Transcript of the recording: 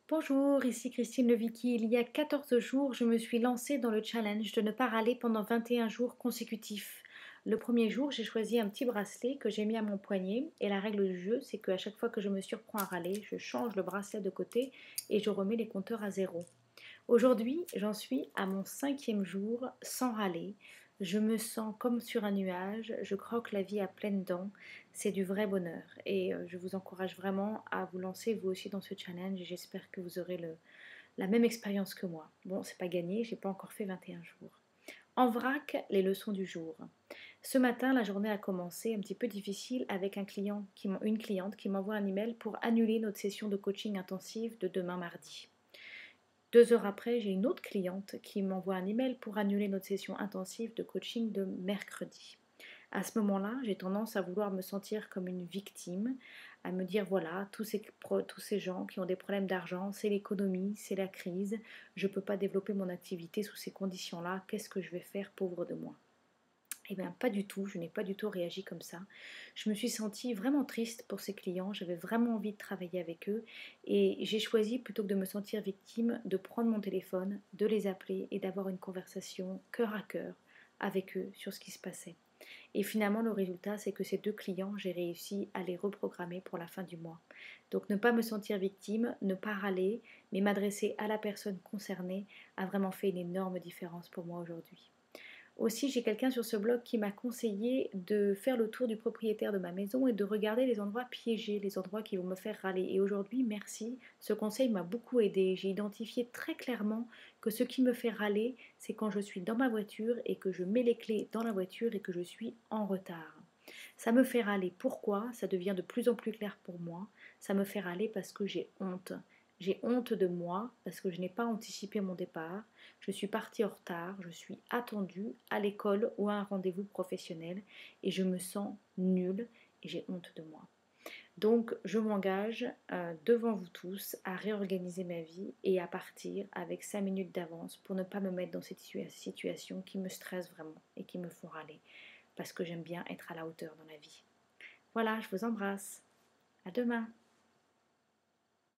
Bonjour, ici Christine Levicky. Il y a 14 jours, je me suis lancée dans le challenge de ne pas râler pendant 21 jours consécutifs. Le premier jour, j'ai choisi un petit bracelet que j'ai mis à mon poignet et la règle du jeu, c'est qu'à chaque fois que je me surprends à râler, je change le bracelet de côté et je remets les compteurs à zéro. Aujourd'hui, j'en suis à mon 5e jour sans râler. Je me sens comme sur un nuage, je croque la vie à pleines dents, c'est du vrai bonheur. Et je vous encourage vraiment à vous lancer vous aussi dans ce challenge et j'espère que vous aurez la même expérience que moi. Bon, c'est pas gagné, j'ai pas encore fait 21 jours. En vrac, les leçons du jour. Ce matin, la journée a commencé un petit peu difficile avec une cliente qui m'envoie un email pour annuler notre session de coaching intensive de demain mardi. 2 heures après, j'ai une autre cliente qui m'envoie un email pour annuler notre session intensive de coaching de mercredi. À ce moment-là, j'ai tendance à vouloir me sentir comme une victime, à me dire voilà, tous ces gens qui ont des problèmes d'argent, c'est l'économie, c'est la crise, je ne peux pas développer mon activité sous ces conditions-là, qu'est-ce que je vais faire, pauvre de moi? Eh bien, pas du tout, je n'ai pas du tout réagi comme ça. Je me suis sentie vraiment triste pour ces clients, j'avais vraiment envie de travailler avec eux et j'ai choisi, plutôt que de me sentir victime, de prendre mon téléphone, de les appeler et d'avoir une conversation cœur à cœur avec eux sur ce qui se passait. Et finalement, le résultat, c'est que ces 2 clients, j'ai réussi à les reprogrammer pour la fin du mois. Donc, ne pas me sentir victime, ne pas râler, mais m'adresser à la personne concernée a vraiment fait une énorme différence pour moi aujourd'hui. Aussi, j'ai quelqu'un sur ce blog qui m'a conseillé de faire le tour du propriétaire de ma maison et de regarder les endroits piégés, les endroits qui vont me faire râler. Et aujourd'hui, merci, ce conseil m'a beaucoup aidé. J'ai identifié très clairement que ce qui me fait râler, c'est quand je suis dans ma voiture et que je mets les clés dans la voiture et que je suis en retard. Ça me fait râler. Pourquoi? Ça devient de plus en plus clair pour moi. Ça me fait râler parce que j'ai honte. J'ai honte de moi parce que je n'ai pas anticipé mon départ. Je suis partie en retard, je suis attendue à l'école ou à un rendez-vous professionnel et je me sens nulle et j'ai honte de moi. Donc je m'engage devant vous tous à réorganiser ma vie et à partir avec 5 minutes d'avance pour ne pas me mettre dans cette situation qui me stresse vraiment et qui me font râler parce que j'aime bien être à la hauteur dans la vie. Voilà, je vous embrasse. À demain.